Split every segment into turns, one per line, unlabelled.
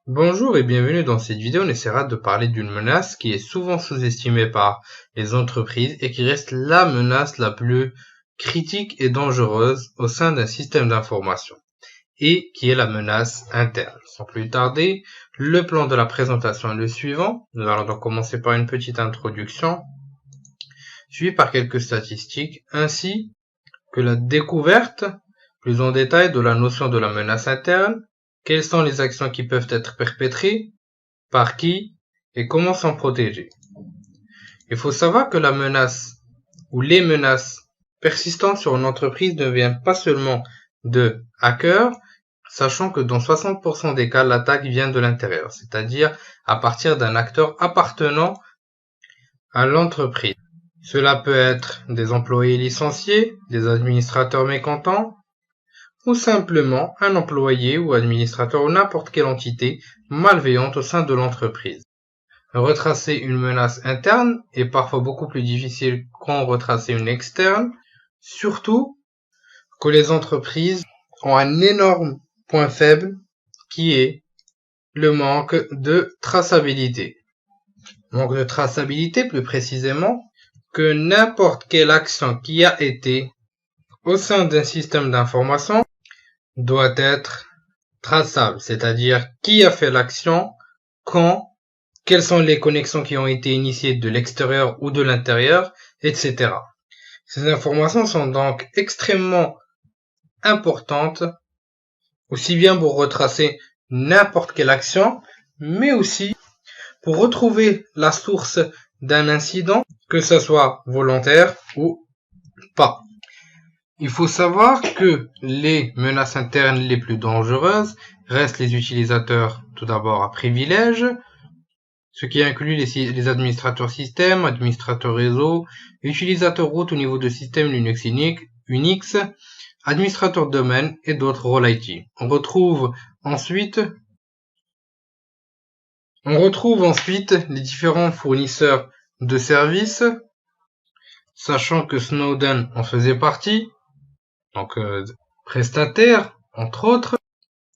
Bonjour et bienvenue dans cette vidéo. On essaiera de parler d'une menace qui est souvent sous-estimée par les entreprises et qui reste la menace la plus critique et dangereuse au sein d'un système d'information et qui est la menace interne. Sans plus tarder, le plan de la présentation est le suivant. Nous allons donc commencer par une petite introduction, suivie par quelques statistiques, ainsi que la découverte plus en détail de la notion de la menace interne. Quelles sont les actions qui peuvent être perpétrées, par qui et comment s'en protéger. Il faut savoir que la menace ou les menaces persistantes sur une entreprise ne viennent pas seulement de hackers, sachant que dans 60% des cas, l'attaque vient de l'intérieur, c'est-à-dire à partir d'un acteur appartenant à l'entreprise. Cela peut être des employés licenciés, des administrateurs mécontents, ou simplement un employé ou administrateur ou n'importe quelle entité malveillante au sein de l'entreprise. Retracer une menace interne est parfois beaucoup plus difficile qu'en retracer une externe, surtout que les entreprises ont un énorme point faible qui est le manque de traçabilité. Manque de traçabilité plus précisément que n'importe quelle action qui a été au sein d'un système d'information doit être traçable, c'est-à-dire qui a fait l'action, quand, quelles sont les connexions qui ont été initiées de l'extérieur ou de l'intérieur, etc. Ces informations sont donc extrêmement importantes, aussi bien pour retracer n'importe quelle action, mais aussi pour retrouver la source d'un incident, que ce soit volontaire ou pas. Il faut savoir que les menaces internes les plus dangereuses restent les utilisateurs tout d'abord à privilèges, ce qui inclut les administrateurs système, administrateurs réseau, utilisateurs route au niveau de système Linux Unix, administrateurs domaine et d'autres rôles IT. On retrouve ensuite les différents fournisseurs de services, sachant que Snowden en faisait partie, donc prestataires entre autres,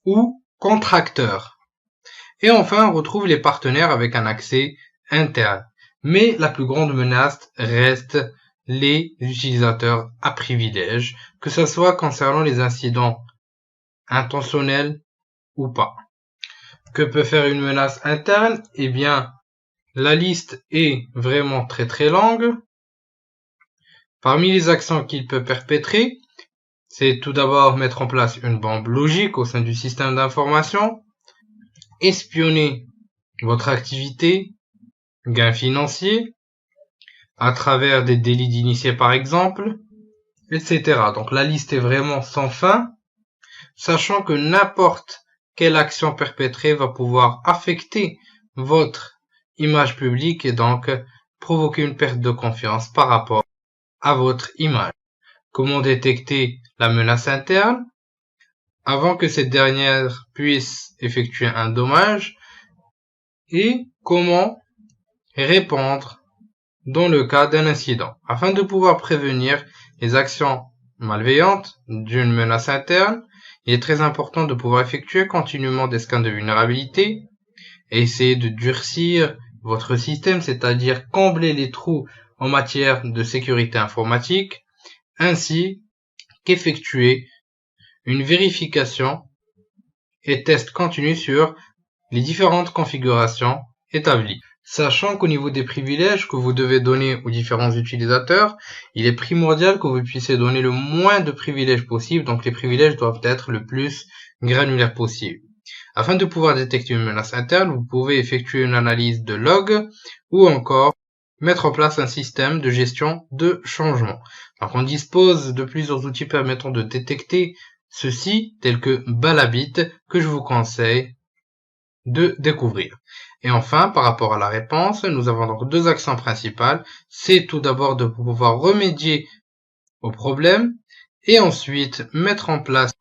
ou contracteurs. Et enfin, on retrouve les partenaires avec un accès interne. Mais la plus grande menace reste les utilisateurs à privilège, que ce soit concernant les incidents intentionnels ou pas. Que peut faire une menace interne? Eh bien, la liste est vraiment très très longue. Parmi les actions qu'il peut perpétrer, c'est tout d'abord mettre en place une bombe logique au sein du système d'information, espionner votre activité, gains financiers, à travers des délits d'initiés par exemple, etc. Donc la liste est vraiment sans fin, sachant que n'importe quelle action perpétrée va pouvoir affecter votre image publique et donc provoquer une perte de confiance par rapport à votre image. Comment détecter la menace interne avant que cette dernière puisse effectuer un dommage et comment répondre dans le cas d'un incident. Afin de pouvoir prévenir les actions malveillantes d'une menace interne, il est très important de pouvoir effectuer continuellement des scans de vulnérabilité et essayer de durcir votre système, c'est-à-dire combler les trous en matière de sécurité informatique, ainsi qu'effectuer une vérification et test continu sur les différentes configurations établies. Sachant qu'au niveau des privilèges que vous devez donner aux différents utilisateurs, il est primordial que vous puissiez donner le moins de privilèges possible, donc les privilèges doivent être le plus granulaires possible. Afin de pouvoir détecter une menace interne, vous pouvez effectuer une analyse de log ou encore mettre en place un système de gestion de changement. Donc on dispose de plusieurs outils permettant de détecter ceci, tels que Balabit, que je vous conseille de découvrir. Et enfin, par rapport à la réponse, nous avons donc deux actions principales. C'est tout d'abord de pouvoir remédier au problème et ensuite mettre en place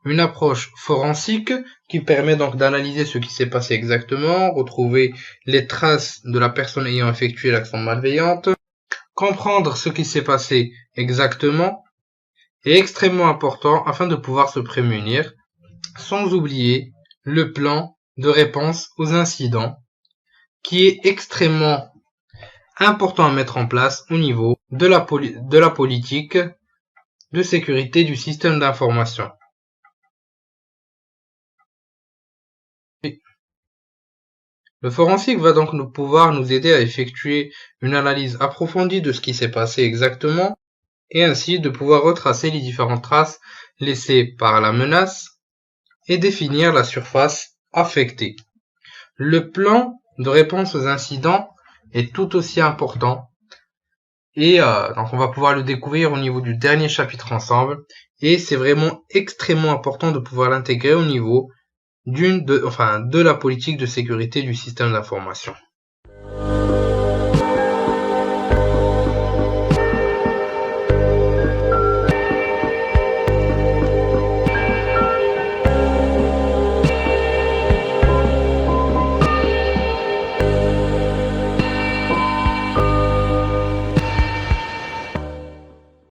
une approche forensique qui permet donc d'analyser ce qui s'est passé exactement, retrouver les traces de la personne ayant effectué l'action malveillante, comprendre ce qui s'est passé exactement est extrêmement important afin de pouvoir se prémunir, sans oublier le plan de réponse aux incidents qui est extrêmement important à mettre en place au niveau de la politique de sécurité du système d'information. Le forensique va donc pouvoir nous aider à effectuer une analyse approfondie de ce qui s'est passé exactement et ainsi de pouvoir retracer les différentes traces laissées par la menace et définir la surface affectée. Le plan de réponse aux incidents est tout aussi important et donc on va pouvoir le découvrir au niveau du dernier chapitre ensemble et c'est vraiment extrêmement important de pouvoir l'intégrer au niveau de la politique de sécurité du système d'information.